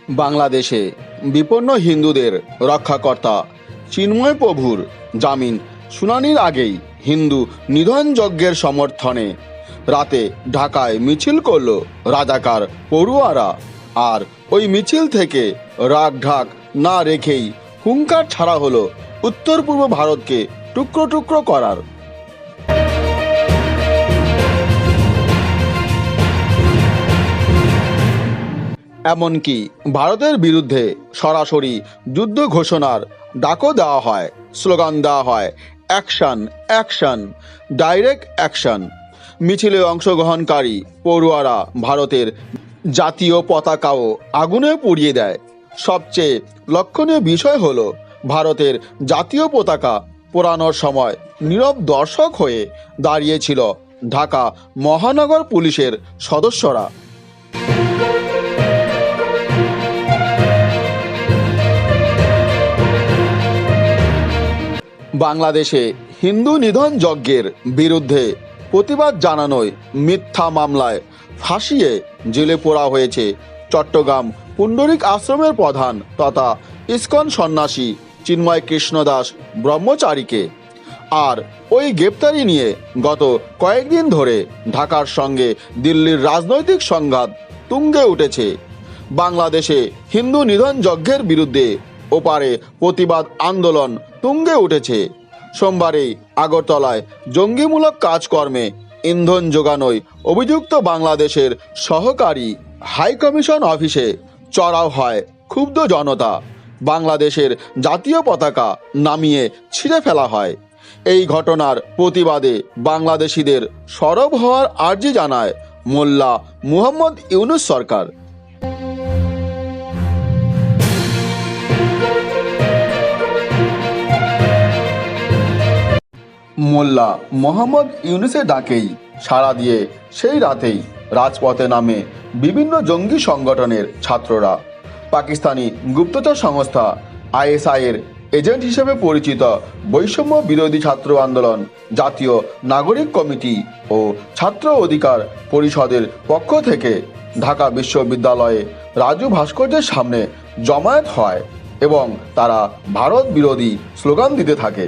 বাংলাদেশে বিপন্ন হিন্দুদের রক্ষাকর্তা চিন্ময় প্রভুর জামিন শুনানির আগেই হিন্দু নিধন যজ্ঞের সমর্থনে রাতে ঢাকায় মিছিল করল রাজাকার পড়ুয়ারা। আর ওই মিছিল থেকে রাগঢাক না রেখেই হুঙ্কার ছাড়া হলো উত্তর পূর্ব ভারতকে টুকরো টুকরো করার। এমনকি ভারতের বিরুদ্ধে সরাসরি যুদ্ধ ঘোষণার ডাকও দেওয়া হয়, স্লোগান দেওয়া হয় অ্যাকশন অ্যাকশন, ডাইরেক্ট অ্যাকশন। মিছিলে অংশগ্রহণকারী পড়ুয়ারা ভারতের জাতীয় পতাকাও আগুনে পুড়িয়ে দেয়। সবচেয়ে লক্ষণীয় বিষয় হলো ভারতের জাতীয় পতাকা পোড়ানোর সময় নীরব দর্শক হয়ে দাঁড়িয়েছিল ঢাকা মহানগর পুলিশের সদস্যরা। বাংলাদেশে হিন্দু নিধন যজ্ঞের বিরুদ্ধে প্রতিবাদ জানানোয় মিথ্যা মামলায় ফাঁসিয়ে জেলে পোড়া হয়েছে চট্টগ্রাম পুণ্ডরিক আশ্রমের প্রধান তথা ইস্কন সন্ন্যাসী চিন্ময় কৃষ্ণ দাস ব্রহ্মচারীকে। আর ওই গ্রেপ্তারি নিয়ে গত কয়েকদিন ধরে ঢাকার সঙ্গে দিল্লির রাজনৈতিক সংঘাত তুঙ্গে উঠেছে। বাংলাদেশে হিন্দু নিধন যজ্ঞের বিরুদ্ধে ওপারে প্রতিবাদ আন্দোলন তুঙ্গে উঠেছে। সোমবারেই আগরতলায় জঙ্গিমূলক কাজকর্মে ইন্ধন যোগানোয় অভিযুক্ত বাংলাদেশের সহকারী হাইকমিশন অফিসে চড়াও হয় ক্ষুব্ধ জনতা। বাংলাদেশের জাতীয় পতাকা নামিয়ে ছিঁড়ে ফেলা হয়। এই ঘটনার প্রতিবাদে বাংলাদেশিদের সরব হওয়ার আর্জি জানায় মোল্লা মুহাম্মদ ইউনুস সরকার। মোল্লা মোহাম্মদ ইউনুসের ডাকেই সাড়া দিয়ে সেই রাতেই রাজপথে নামে বিভিন্ন জঙ্গি সংগঠনের ছাত্ররা। পাকিস্তানি গুপ্তচর সংস্থা আইএসআইয়ের এজেন্ট হিসেবে পরিচিত বৈষম্য বিরোধী ছাত্র আন্দোলন, জাতীয় নাগরিক কমিটি ও ছাত্র অধিকার পরিষদের পক্ষ থেকে ঢাকা বিশ্ববিদ্যালয়ে রাজু ভাস্কর্যের সামনে জমায়েত হয় এবং তারা ভারত বিরোধী স্লোগান দিতে থাকে।